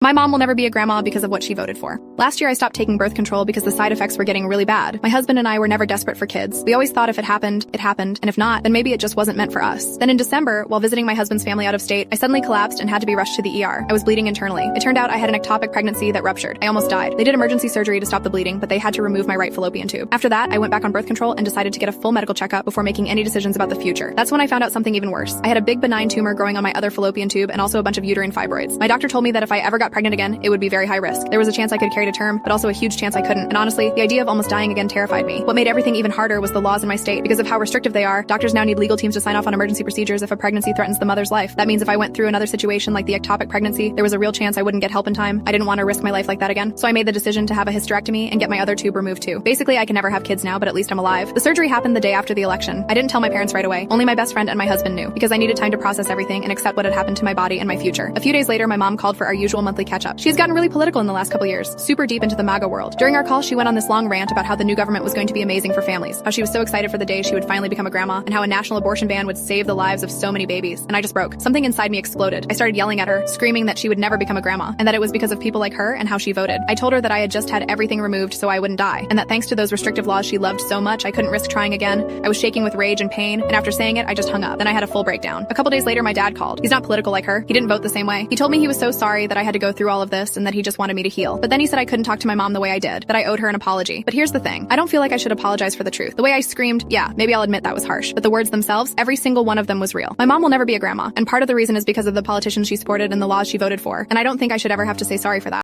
My mom will never be a grandma because of what she voted for. Last year, I stopped taking birth control because the side effects were getting really bad. My husband and I were never desperate for kids. We always thought if it happened, and if not, then maybe it just wasn't meant for us. Then in December, while visiting my husband's family out of state, I suddenly collapsed and had to be rushed to the ER. I was bleeding internally. It turned out I had an ectopic pregnancy that ruptured. I almost died. They did emergency surgery to stop the bleeding, but they had to remove my right fallopian tube. After that, I went back on birth control and decided to get a full medical checkup before making any decisions about the future. That's when I found out something even worse. I had a big benign tumor growing on my other fallopian tube and also a bunch of uterine fibroids. My doctor told me that if I ever got pregnant again, it would be very high risk. There was a chance I could carry to term, but also a huge chance I couldn't. And honestly, the idea of almost dying again terrified me. What made everything even harder was the laws in my state. Because of how restrictive they are, doctors now need legal teams to sign off on emergency procedures if a pregnancy threatens the mother's life. That means if I went through another situation like the ectopic pregnancy, there was a real chance I wouldn't get help in time. I didn't want to risk my life like that again. So I made the decision to have a hysterectomy and get my other tube removed too. Basically, I can never have kids now, but at least I'm alive. The surgery happened the day after the election. I didn't tell my parents right away. Only my best friend and my husband knew, because I needed time to process everything and accept what had happened to my body and my future. A few days later, my mom called for our usual monthly catch-up. She has gotten really political in the last couple years, super deep into the MAGA world. During our call, she went on this long rant about how the new government was going to be amazing for families, how she was so excited for the day she would finally become a grandma, and how a national abortion ban would save the lives of so many babies. And I just broke. Something inside me exploded. I started yelling at her, screaming that she would never become a grandma, and that it was because of people like her and how she voted. I told her that I had just had everything removed so I wouldn't die, and that thanks to those restrictive laws she loved so much, I couldn't risk trying again. I was shaking with rage and pain, and after saying it, I just hung up. Then I had a full breakdown. A couple days later, my dad called. He's not political like her. He didn't vote the same way. He told me he was so sorry that I had to go through all of this and that he just wanted me to heal. But then he said I couldn't talk to my mom the way I did, that I owed her an apology. But here's the thing. I don't feel like I should apologize for the truth. The way I screamed, yeah, maybe I'll admit that was harsh, but the words themselves, every single one of them was real. My mom will never be a grandma, and part of the reason is because of the politicians she supported and the laws she voted for, and I don't think I should ever have to say sorry for that.